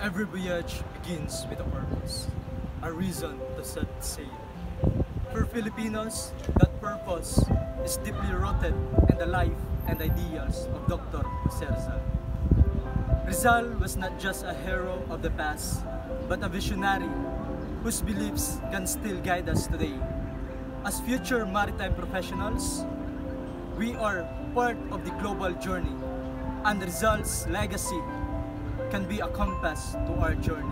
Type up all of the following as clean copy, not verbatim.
Every voyage begins with a purpose, a reason to set sail. For Filipinos, that purpose is deeply rooted in the life and ideals of Dr. Jose Rizal. Rizal was not just a hero of the past, but a visionary whose beliefs can still guide us today. As future maritime professionals, we are part of the global journey, and Rizal's legacy can be a compass to our journey.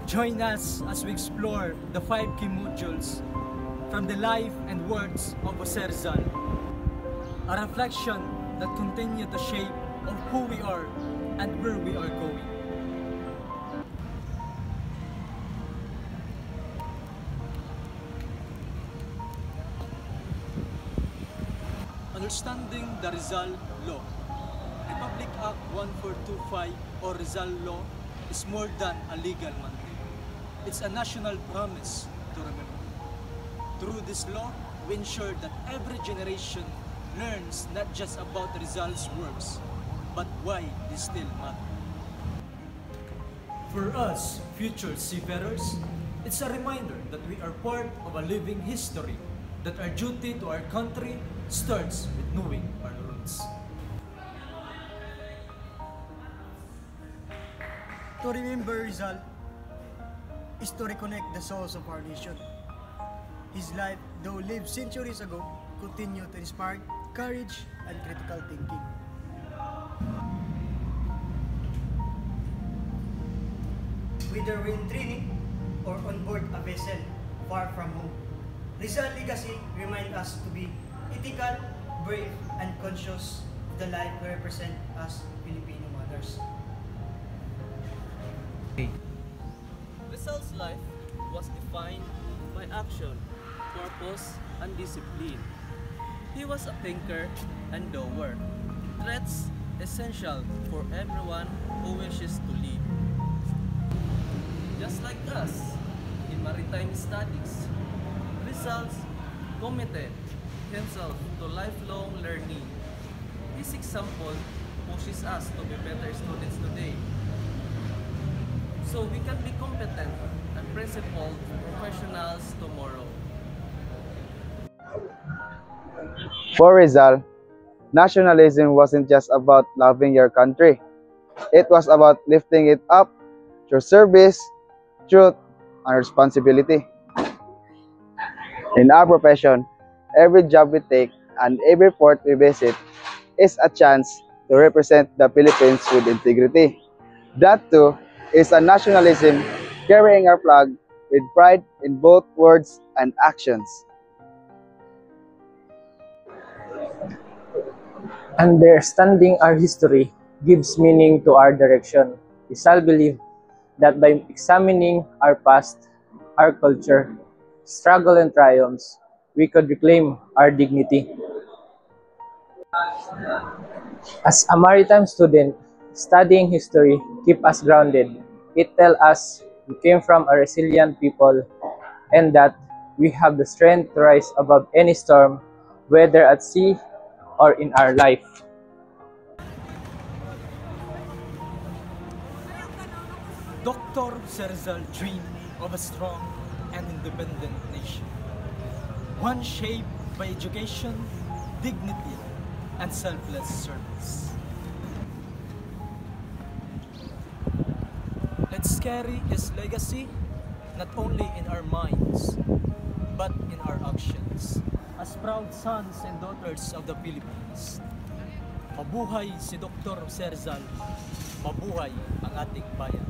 Join us as we explore the 5 key modules from the life and words of Jose Rizal, a reflection that continue to shape of who we are and where we are going. Understanding the Rizal Law. Republic Act 1425 or Rizal Law is more than a legal mandate. It's a national promise to remember. Through this law, we ensure that every generation learns not just about Rizal's works, but why they still matter. For us, future seafarers, it's a reminder that we are part of a living history, that our duty to our country starts with knowing our roots. To remember Rizal is to reconnect the souls of our nation. His life, though lived centuries ago, continued to inspire courage and critical thinking. Whether we're in training or on board a vessel far from home, Rizal's legacy reminds us to be ethical, brave, and conscious of the life we represent as Filipino mothers. Rizal's life was defined by action, purpose, and discipline. He was a thinker and doer, traits essential for everyone who wishes to live. Just like us, in maritime studies, Rizal committed himself to lifelong learning. This example pushes us to be better students today, so we can be competent and principled professionals tomorrow. For Rizal, nationalism wasn't just about loving your country. It was about lifting it up through service, truth, and responsibility. In our profession, every job we take and every port we visit is a chance to represent the Philippines with integrity. That too is a nationalism carrying our flag with pride in both words and actions. Understanding our history gives meaning to our direction. Rizal believed that by examining our past, our culture, struggle and triumphs, we could reclaim our dignity. As a maritime student, studying history keeps us grounded. It tells us we came from a resilient people and that we have the strength to rise above any storm, whether at sea or in our life. Dr. Jose Rizal dreamed of a strong and independent nation, one shaped by education, dignity, and selfless service. Let's carry his legacy not only in our minds, but in our actions, as proud sons and daughters of the Philippines. Mabuhay si Dr. Jose Rizal, mabuhay ang ating bayan.